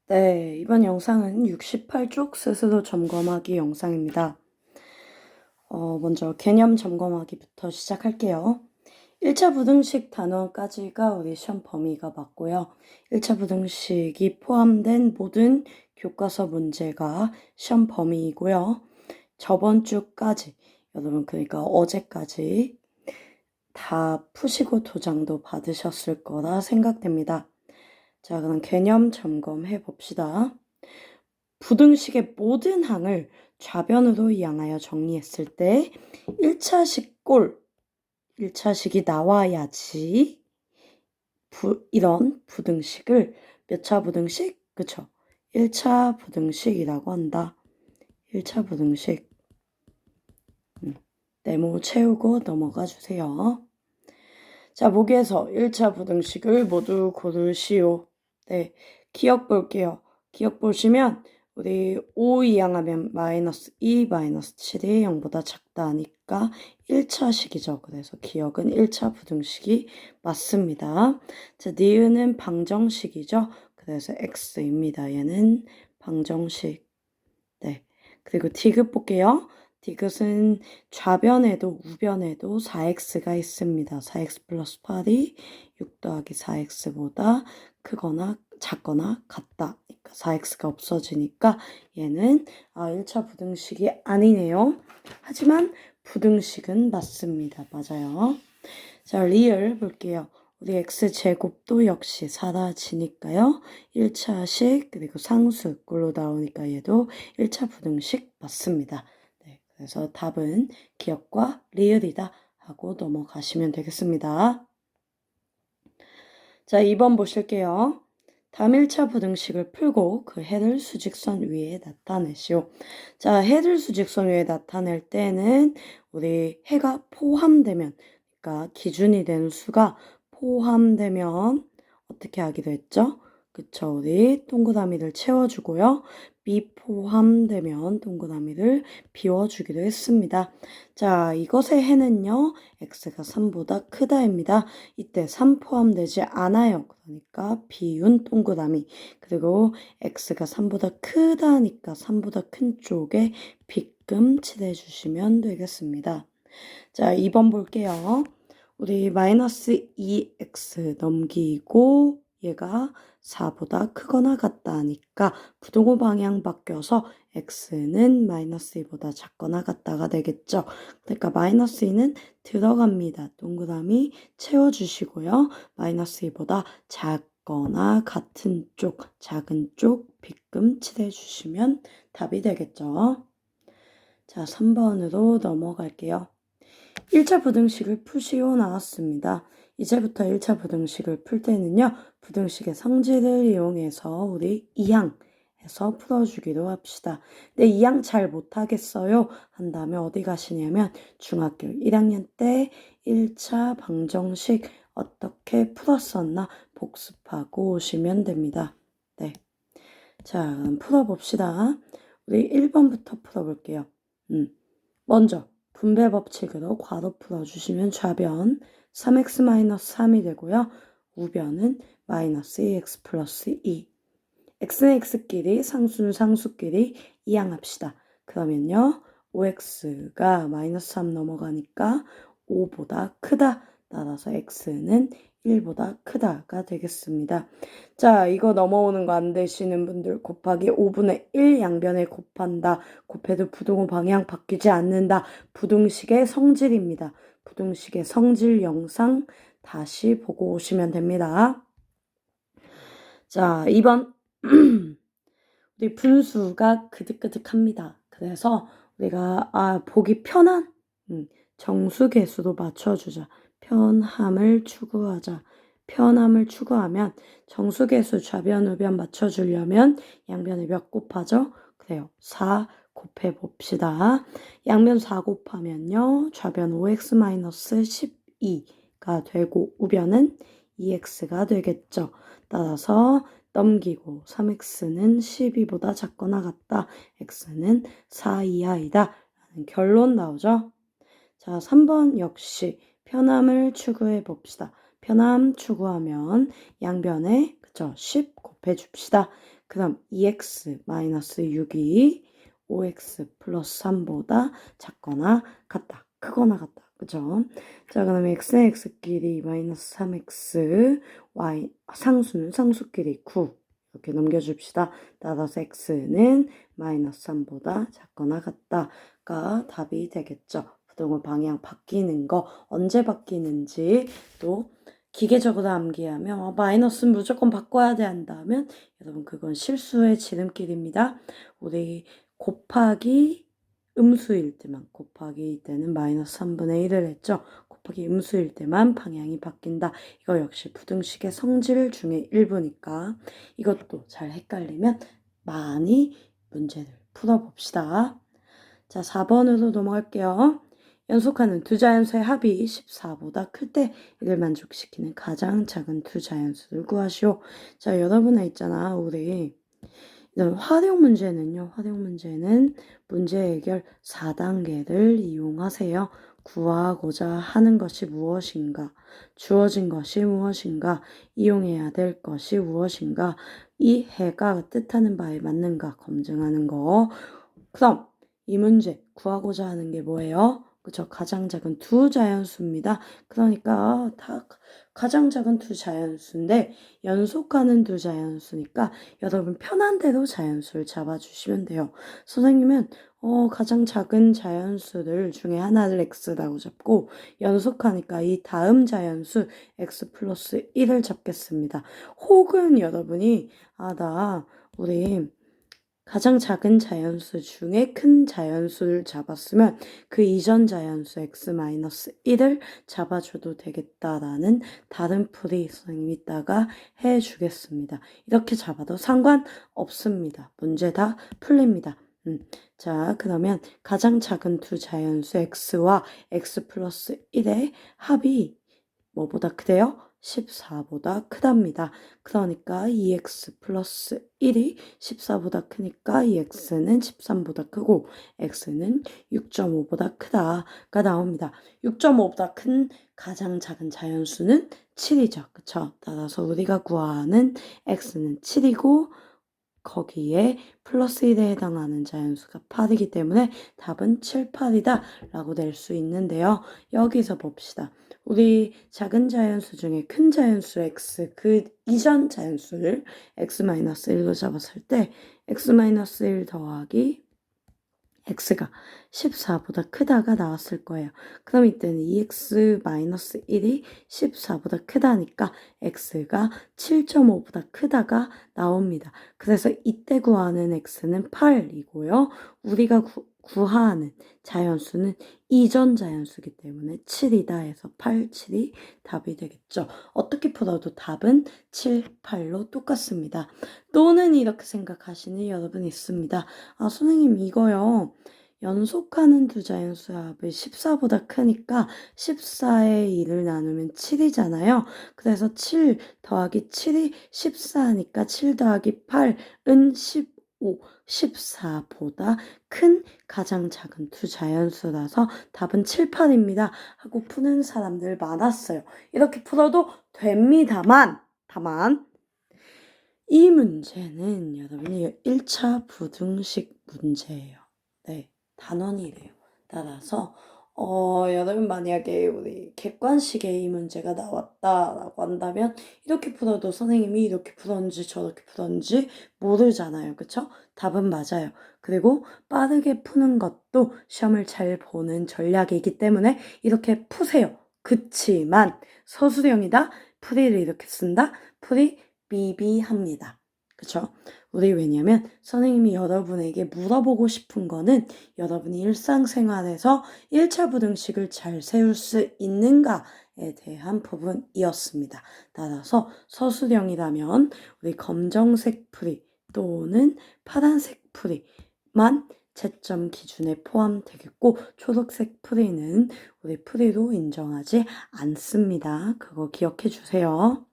네, 이번 영상은 68쪽 스스로 점검하기 영상입니다. 먼저 개념 점검하기부터 시작할게요. 1차 부등식 단원까지가 우리 시험 범위가 맞고요. 1차 부등식이 포함된 모든 교과서 문제가 시험 범위이고요. 저번 주까지, 여러분 그러니까 어제까지 다 푸시고 도장도 받으셨을 거라 생각됩니다. 자, 그럼 개념 점검해 봅시다. 부등식의 모든 항을 좌변으로 이항하여 정리했을 때 1차식이 나와야지 이런 부등식을 몇 차 부등식? 그쵸? 1차 부등식이라고 한다. 1차 부등식. 네모 채우고 넘어가 주세요. 자, 보기에서 1차 부등식을 모두 고르시오. 네, 기억 볼게요. 기억 보시면 우리 5 이항하면 마이너스 2, 마이너스 7이 0보다 작다 하니까 1차식이죠. 그래서 기억은 1차 부등식이 맞습니다. 자, 니은은 방정식이죠. 그래서 x입니다. 얘는 방정식. 네, 그리고 디귿 볼게요. 디귿은 좌변에도 우변에도 4x가 있습니다. 4x 플러스 8이 6 더하기 4x보다 크거나 작거나 같다. 그러니까 4x가 없어지니까 얘는 1차 부등식이 아니네요. 하지만 부등식은 맞습니다. 맞아요. 자, 리을 볼게요. 우리 x제곱도 역시 사라지니까요. 1차식 그리고 상수 꼴로 나오니까 얘도 1차 부등식 맞습니다. 네, 그래서 답은 기억과 리을이다 하고 넘어가시면 되겠습니다. 자, 2번 보실게요. 다음 1차 부등식을 풀고 그 해를 수직선 위에 나타내시오. 자, 해를 수직선 위에 나타낼 때는 우리 해가 포함되면, 그러니까 기준이 되는 수가 포함되면 어떻게 하기로 했죠? 그쵸, 우리 동그라미를 채워주고요. 미포함되면 동그라미를 비워주기로 했습니다. 자, 이것의 해는요, x가 3보다 크다입니다. 이때 3 포함되지 않아요. 그러니까 비운 동그라미. 그리고 x가 3보다 크다니까 3보다 큰 쪽에 빗금 칠해주시면 되겠습니다. 자, 2번 볼게요. 우리 마이너스 2x 넘기고 얘가 4보다 크거나 같다 하니까 부동호 방향 바뀌어서 x는 마이너스 2보다 작거나 같다가 되겠죠. 그러니까 마이너스 2는 들어갑니다. 동그라미 채워주시고요. 마이너스 2보다 작거나 같은 쪽, 작은 쪽 빗금 칠해주시면 답이 되겠죠. 자, 3번으로 넘어갈게요. 1차 부등식을 푸시오 나왔습니다. 이제부터 1차 부등식을 풀 때는요. 부등식의 성질을 이용해서 우리 2항에서 풀어주기로 합시다. 근데 2항 잘 못하겠어요 한다면 어디 가시냐면 중학교 1학년 때 1차 방정식 어떻게 풀었었나 복습하고 오시면 됩니다. 네, 자, 풀어봅시다. 우리 1번부터 풀어볼게요. 먼저 분배 법칙으로 괄호 풀어주시면 좌변 3x-3이 되고요. 우변은 마이너스 2x 플러스 2. x는 x끼리 상수는 상수끼리 이항합시다. 그러면요. 5x가 마이너스 3 넘어가니까 5보다 크다. 따라서 x는 1보다 크다가 되겠습니다. 자, 이거 넘어오는 거 안 되시는 분들 곱하기 5분의 1 양변에 곱한다. 곱해도 부등호 방향 바뀌지 않는다. 부등식의 성질입니다. 부등식의 성질 영상 다시 보고 오시면 됩니다. 자, 2번. 우리 분수가 그득그득합니다. 그래서 우리가 보기 편한 정수계수로 맞춰주자. 편함을 추구하자. 편함을 추구하면 정수계수 좌변 우변 맞춰주려면 양변에 몇 곱하죠? 그래요. 4 곱해봅시다. 양변 4 곱하면요. 좌변 5x-12가 되고 우변은 2x가 되겠죠. 따라서 넘기고 3x는 12보다 작거나 같다. x는 4 이하이다. 라는 결론 나오죠. 자, 3번 역시 편함을 추구해 봅시다. 편함 추구하면 양변에 그쵸 10 곱해 줍시다. 그 다음 2x-6이 5x 플러스 3보다 작거나 같다. 크거나 같다. 그죠? 자, 그다음에 x랑 x끼리 마이너스 3x, y, 상수끼리 9. 이렇게 넘겨줍시다. 따라서 x는 마이너스 3보다 작거나 같다가 답이 되겠죠. 부등호 방향 바뀌는 거, 언제 바뀌는지 또 기계적으로 암기하면 마이너스는 무조건 바꿔야 돼 한다면 여러분 그건 실수의 지름길입니다. 우리 곱하기 음수일 때만 곱하기 때는 마이너스 3분의 1을 했죠. 곱하기 음수일 때만 방향이 바뀐다. 이거 역시 부등식의 성질 중에 일부니까 이것도 잘 헷갈리면 많이 문제를 풀어봅시다. 자, 4번으로 넘어갈게요. 연속하는 두 자연수의 합이 14보다 클 때 이를 만족시키는 가장 작은 두 자연수를 구하시오. 자, 여러분에 있잖아. 우리 이런 활용 문제는 문제 해결 4단계를 이용하세요. 구하고자 하는 것이 무엇인가, 주어진 것이 무엇인가, 이용해야 될 것이 무엇인가, 이 해가 뜻하는 바에 맞는가 검증하는 거. 그럼 이 문제 구하고자 하는 게 뭐예요? 그쵸? 가장 작은 두 자연수입니다. 그러니까 다 가장 작은 두 자연수인데 연속하는 두 자연수니까 여러분 편한 대로 자연수를 잡아주시면 돼요. 선생님은 가장 작은 자연수들 중에 하나를 x라고 잡고 연속하니까 이 다음 자연수 x 플러스 1을 잡겠습니다. 혹은 여러분이 우리 가장 작은 자연수 중에 큰 자연수를 잡았으면 그 이전 자연수 x-1을 잡아줘도 되겠다라는 다른 풀이 선생님이 이따가 해주겠습니다. 이렇게 잡아도 상관없습니다. 문제 다 풀립니다. 자, 그러면 가장 작은 두 자연수 x와 x 플러스 1의 합이 뭐보다 크대요? 14보다 크답니다. 그러니까 2x 플러스 1이 14보다 크니까 2x는 13보다 크고 x는 6.5보다 크다가 나옵니다. 6.5보다 큰 가장 작은 자연수는 7이죠. 그쵸? 따라서 우리가 구하는 x는 7이고 거기에 플러스 1에 해당하는 자연수가 8이기 때문에 답은 7, 8이다 라고 낼 수 있는데요. 여기서 봅시다. 우리 작은 자연수 중에 큰 자연수 x, 그 이전 자연수를 x-1로 잡았을 때 x-1 더하기 x가 14보다 크다가 나왔을 거예요. 그럼 이때는 2x-1이 14보다 크다니까 x가 7.5보다 크다가 나옵니다. 그래서 이때 구하는 x는 8이고요. 우리가 구하는 자연수는 이전 자연수이기 때문에 7이다 해서 8, 7이 답이 되겠죠. 어떻게 풀어도 답은 7, 8로 똑같습니다. 또는 이렇게 생각하시는 여러분 있습니다. 선생님 이거요. 연속하는 두 자연수 합이 14보다 크니까 14의 2를 나누면 7이잖아요. 그래서 7 더하기 7이 14니까 7 더하기 8은 15, 14보다 큰 가장 작은 두 자연수라서 답은 7, 8입니다. 하고 푸는 사람들 많았어요. 이렇게 풀어도 됩니다만, 이 문제는 여러분이 1차 부등식 문제예요. 네, 단원이래요. 따라서 여러분 만약에 우리 객관식에 이 문제가 나왔다라고 한다면 이렇게 풀어도 선생님이 이렇게 풀었는지 저렇게 풀었는지 모르잖아요. 그쵸? 답은 맞아요. 그리고 빠르게 푸는 것도 시험을 잘 보는 전략이기 때문에 이렇게 푸세요. 그치만 서술형이다. 풀이를 이렇게 쓴다. 풀이 미비합니다. 그쵸? 우리 왜냐면 선생님이 여러분에게 물어보고 싶은 거는 여러분이 일상생활에서 1차 부등식을 잘 세울 수 있는가에 대한 부분이었습니다. 따라서 서술형이라면 우리 검정색 풀이 또는 파란색 풀이만 채점 기준에 포함되겠고 초록색 풀이는 우리 풀이로 인정하지 않습니다. 그거 기억해 주세요.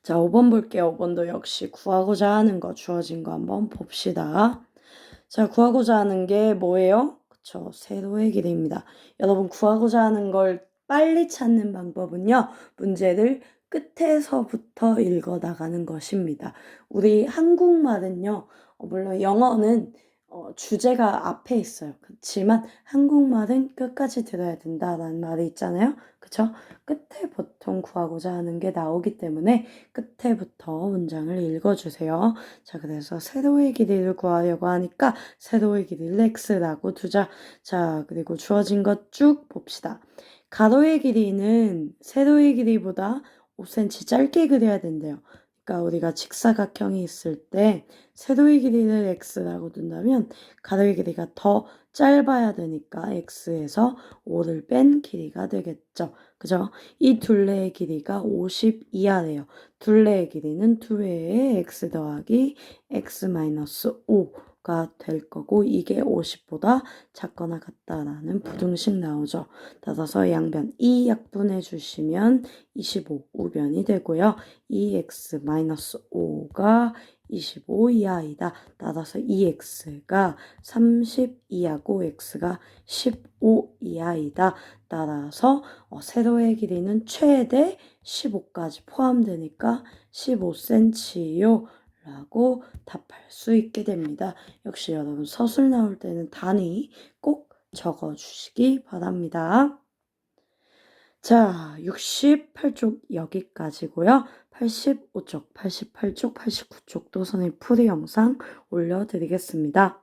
자, 5번 볼게요. 5번도 역시 구하고자 하는 거 주어진 거 한번 봅시다. 자, 구하고자 하는 게 뭐예요? 그쵸, 세로의 길이입니다. 여러분 구하고자 하는 걸 빨리 찾는 방법은요. 문제를 끝에서부터 읽어 나가는 것입니다. 우리 한국말은요, 물론 영어는 주제가 앞에 있어요. 그렇지만 한국말은 끝까지 들어야 된다라는 말이 있잖아요. 그쵸? 끝에 보통 구하고자 하는 게 나오기 때문에 끝에부터 문장을 읽어주세요. 자, 그래서 세로의 길이를 구하려고 하니까 세로의 길이를 x라고 두자. 자, 그리고 주어진 것 쭉 봅시다. 가로의 길이는 세로의 길이보다 5cm 짧게 그려야 된대요. 그러니까 우리가 직사각형이 있을 때 세로의 길이를 x라고 둔다면 가로의 길이가 더 짧아야 되니까 x에서 5를 뺀 길이가 되겠죠. 그죠? 이 둘레의 길이가 50 이하래요. 둘레의 길이는 2회의 x 더하기 x 마이너스 5가 될 거고 이게 50보다 작거나 같다라는 부등식 나오죠. 따라서 양변 2 약분해 주시면 25 우변이 되고요. 2x-5가 25 이하이다. 따라서 2x가 30 이하고 x가 15 이하이다. 따라서 세로의 길이는 최대 15까지 포함되니까 15cm요. 라고 답할 수 있게 됩니다. 역시 여러분 서술 나올 때는 단위 꼭 적어주시기 바랍니다. 자, 68쪽 여기까지고요. 85쪽, 88쪽, 89쪽도 선생님 풀이 영상 올려드리겠습니다.